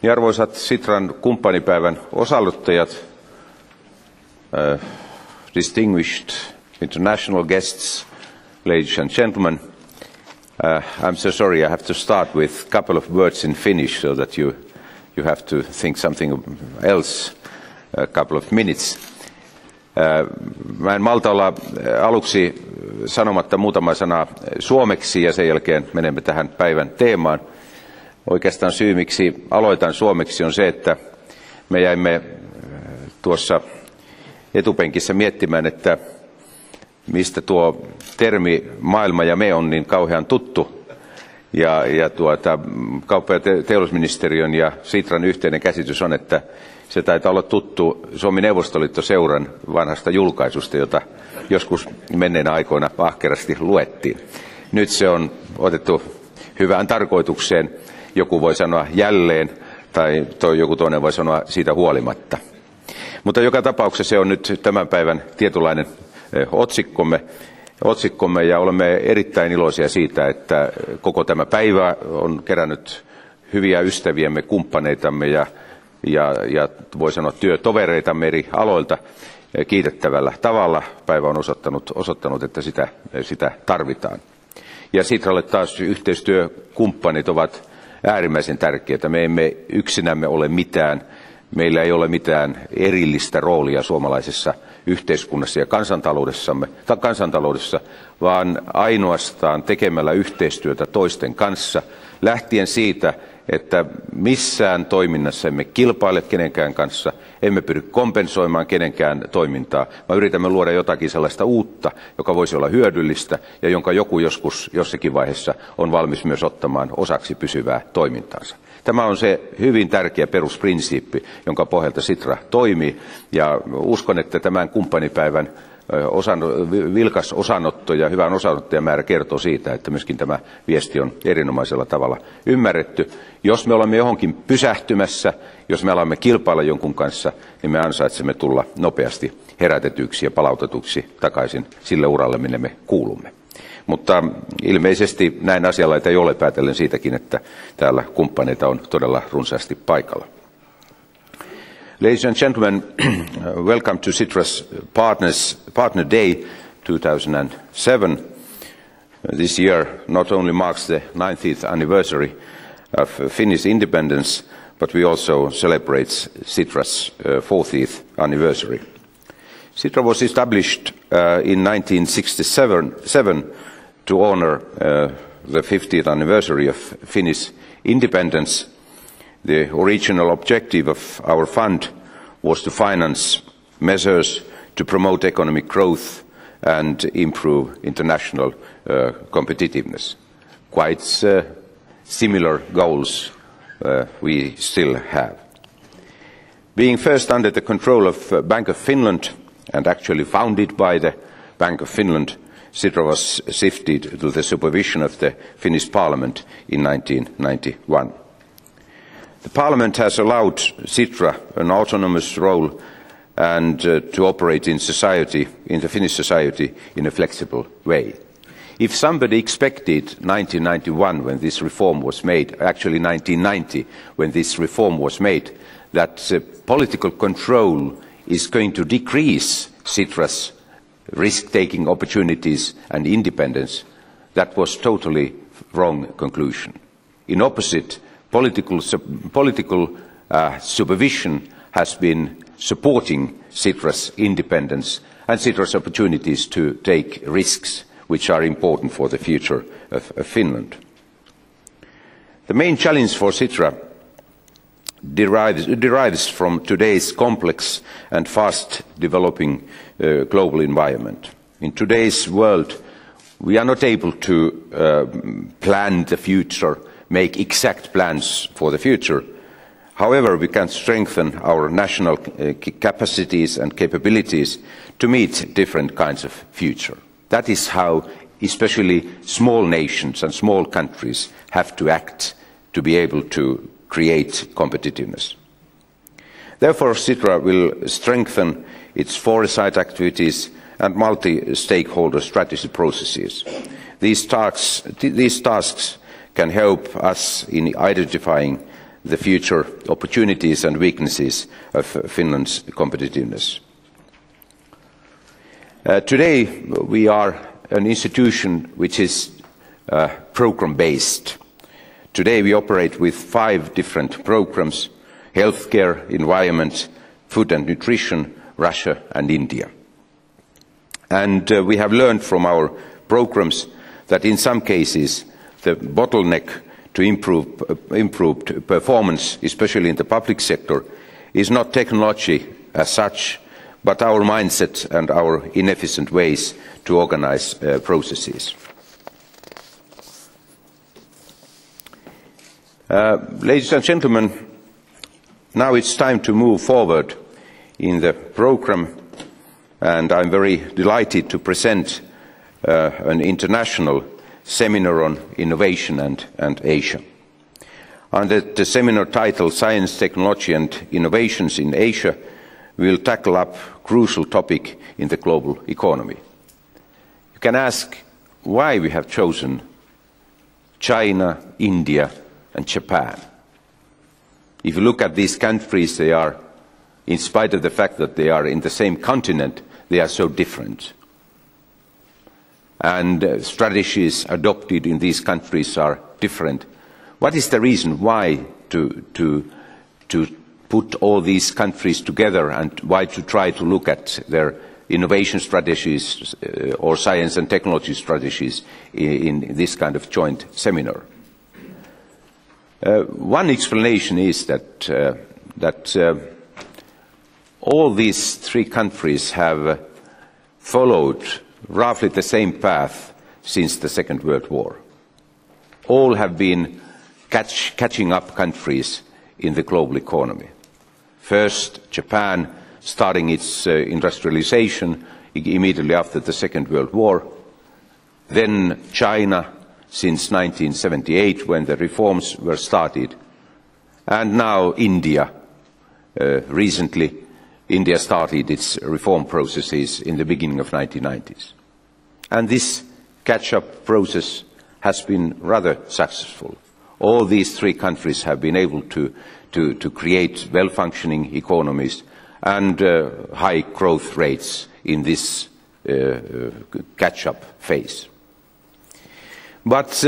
Ja arvoisat Sitran kumppanipäivän osallistujat, distinguished international guests, ladies and gentlemen, I'm so sorry I have to start with a couple of words in Finnish so that you have to think something else a couple of minutes. Mä en malta olla aluksi sanomatta muutama sana suomeksi ja sen jälkeen menemme tähän päivän teemaan. Oikeastaan syy, miksi aloitan suomeksi, on se, että me jäimme tuossa etupenkissä miettimään, että mistä tuo termi maailma ja me on niin kauhean tuttu. Ja kauppa- ja teollisuusministeriön ja Sitran yhteinen käsitys on, että se taitaa olla tuttu Suomi-Neuvostoliitto-seuran vanhasta julkaisusta, jota joskus menneinä aikoina ahkerasti luettiin. Nyt se on otettu hyvään tarkoitukseen. Joku voi sanoa jälleen, tai joku toinen voi sanoa siitä huolimatta. Mutta joka tapauksessa se on nyt tämän päivän tietynlainen otsikkomme, ja olemme erittäin iloisia siitä, että koko tämä päivä on kerännyt hyviä ystäviämme, kumppaneitamme ja voi sanoa työtovereitamme eri aloilta kiitettävällä tavalla. Päivä on osoittanut, että sitä tarvitaan. Ja Sitralle taas yhteistyökumppanit ovat äärimmäisen tärkeitä. Me emme yksinämme ole mitään. Meillä ei ole mitään erillistä roolia suomalaisessa yhteiskunnassa ja kansantaloudessa, vaan ainoastaan tekemällä yhteistyötä toisten kanssa, lähtien siitä, että missään toiminnassa emme kilpaile kenenkään kanssa, emme pyri kompensoimaan kenenkään toimintaa, vaan yritämme luoda jotakin sellaista uutta, joka voisi olla hyödyllistä ja jonka joku joskus jossakin vaiheessa on valmis myös ottamaan osaksi pysyvää toimintaansa. Tämä on se hyvin tärkeä perusprinsiippi, jonka pohjalta Sitra toimii, ja uskon, että tämän kumppanipäivän vilkas osanotto ja hyvän osanottajamäärä kertoo siitä, että myöskin tämä viesti on erinomaisella tavalla ymmärretty. Jos me olemme johonkin pysähtymässä, jos me alamme kilpailla jonkun kanssa, niin me ansaitsemme tulla nopeasti herätetyksi ja palautetuksi takaisin sille uralle, minne me kuulumme. Mutta ilmeisesti näin asianlaita ei ole, päätellen siitäkin, että täällä kumppaneita on todella runsaasti paikalla. Ladies and gentlemen, welcome to Citra's Partner Day 2007. This year not only marks the 90th anniversary of Finnish independence, but we also celebrate Citra's 40th anniversary. Sitra was established in 1967 to honor the 50th anniversary of Finnish independence. The original objective of our fund was to finance measures to promote economic growth and improve international competitiveness. Quite similar goals we still have. Being first under the control of Bank of Finland and actually founded by the Bank of Finland, Sitra was shifted to the supervision of the Finnish Parliament in 1991. The Parliament has allowed Sitra an autonomous role and to operate in the Finnish society, in a flexible way. If somebody expected 1991 when this reform was made, actually 1990 when this reform was made, that political control is going to decrease Citra's risk-taking opportunities and independence, that was totally wrong conclusion. In opposite, political supervision has been supporting Citra's independence and Citra's opportunities to take risks which are important for the future of Finland. The main challenge for Sitra derives from today's complex and fast-developing global environment. In today's world, we are not able to plan the future, make exact plans for the future. However, we can strengthen our national capacities and capabilities to meet different kinds of future. That is how especially small nations and small countries have to act to be able to create competitiveness. Therefore, Sitra will strengthen its foresight activities and multi-stakeholder strategy processes. These tasks can help us in identifying the future opportunities and weaknesses of Finland's competitiveness. Today we are an institution which is program-based. Today we operate with 5 different programs: healthcare, environment, food and nutrition, Russia and India. And we have learned from our programs that in some cases the bottleneck to improved performance, especially in the public sector, is not technology as such, but our mindset and our inefficient ways to organize processes. Ladies and gentlemen, now it's time to move forward in the program, and I'm very delighted to present an international seminar on innovation and Asia. Under the seminar title Science, Technology and Innovations in Asia, we will tackle up a crucial topic in the global economy. You can ask why we have chosen China, India and Japan. If you look at these countries, they are, in spite of the fact that they are in the same continent, they are so different. And strategies adopted in these countries are different. What is the reason why to put all these countries together, and why to try to look at their innovation strategies or science and technology strategies in this kind of joint seminar? One explanation is that all these 3 countries have followed roughly the same path since the Second World War. All have been catching up countries in the global economy. First, Japan, starting its industrialization immediately after the Second World War. Then China, since 1978, when the reforms were started. And now India. Recently, India started its reform processes in the beginning of 1990s. And this catch-up process has been rather successful. All these 3 countries have been able to create well-functioning economies and high growth rates in this catch-up phase. But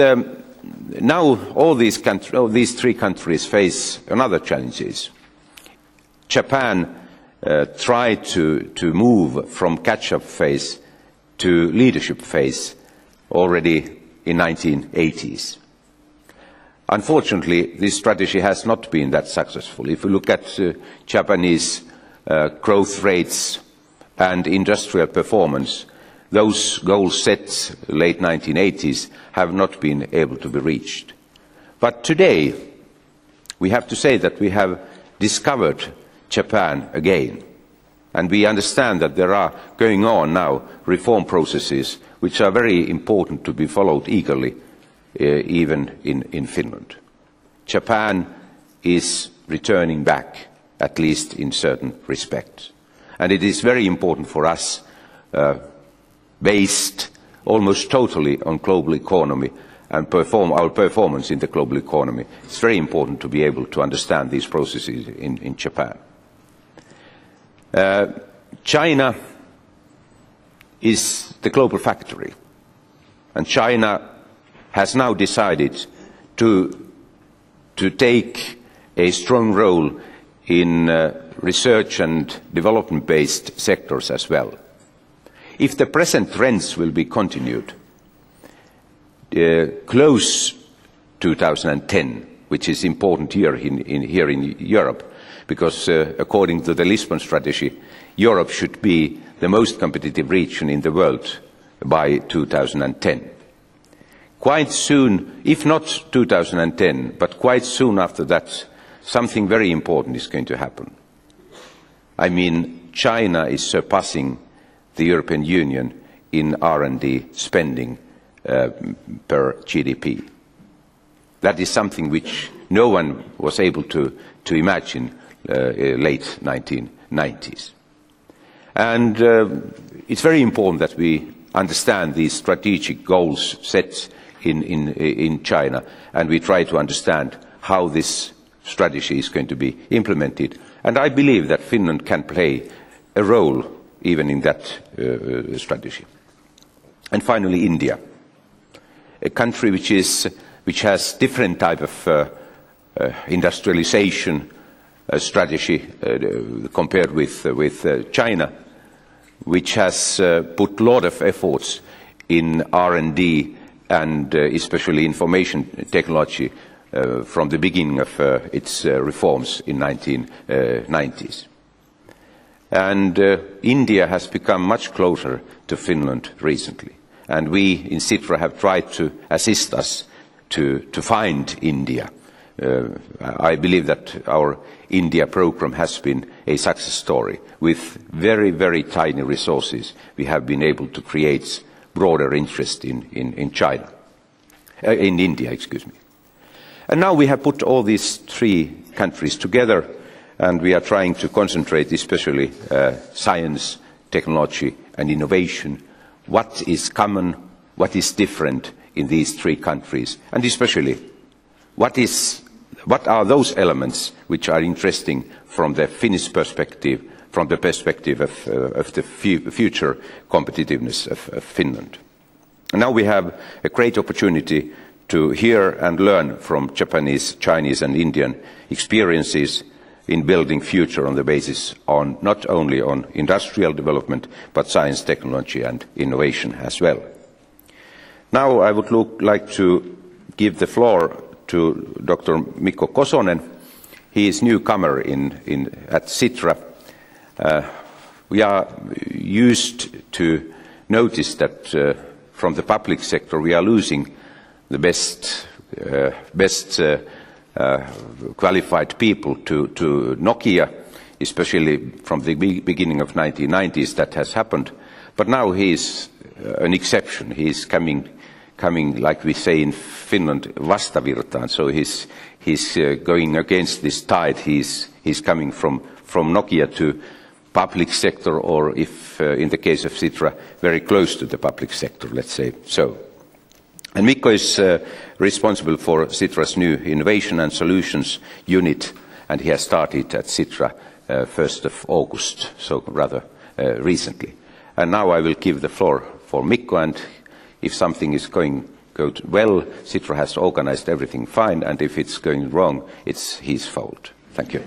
now all these 3 countries face another challenges. Japan tried to move from catch-up phase to leadership phase already in 1980s. Unfortunately, this strategy has not been that successful. If you look at Japanese growth rates and industrial performance, those goals set late 1980s have not been able to be reached. But today, we have to say that we have discovered Japan again. And we understand that there are going on now reform processes which are very important to be followed eagerly, even in Finland. Japan is returning back, at least in certain respects. And it is very important for us, based almost totally on global economy and our performance in the global economy. It's very important to be able to understand these processes in Japan. China is the global factory, and China has now decided to take a strong role in research and development-based sectors as well. If the present trends will be continued, close 2010, which is important here in Europe, because according to the Lisbon strategy, Europe should be the most competitive region in the world by 2010. Quite soon, if not 2010, but quite soon after that, something very important is going to happen. I mean, China is surpassing the European Union in R&D spending per GDP. That is something which no one was able to imagine late 1990s. And it's very important that we understand these strategic goals set in China, and we try to understand how this strategy is going to be implemented. And I believe that Finland can play a role even in that strategy. And finally, India, a country which has different type of industrialization strategy compared with China, which has put a lot of efforts in R&D and especially information technology from the beginning of its reforms in 1990s. And India has become much closer to Finland recently. And we in Sitra have tried to assist us to find India. I believe that our India program has been a success story. With very, very tiny resources, we have been able to create broader interest in China, in India, excuse me. And now we have put all these three countries together, and we are trying to concentrate especially science, technology and innovation. What is common, what is different in these three countries, and especially what are those elements which are interesting from the Finnish perspective, from the perspective of the future competitiveness of Finland. And now we have a great opportunity to hear and learn from Japanese, Chinese and Indian experiences in building future on the basis on not only on industrial development but science, technology and innovation as well. Now I would like to give the floor to Dr. Mikko Kosonen. He is newcomer at Sitra. We are used to notice that from the public sector we are losing the best qualified people to Nokia, especially from the beginning of 1990s that has happened. But now he is an exception. He is coming, like we say in Finland, vastavirtaan. So he's going against this tide. He's coming from Nokia to public sector, or if in the case of Sitra, very close to the public sector, let's say so. And Mikko is responsible for Sitra's new Innovation and Solutions unit, and he has started at Sitra 1st of August, so rather recently. And now I will give the floor for Mikko, and if something is going well, Sitra has organized everything fine, and if it's going wrong, it's his fault. Thank you.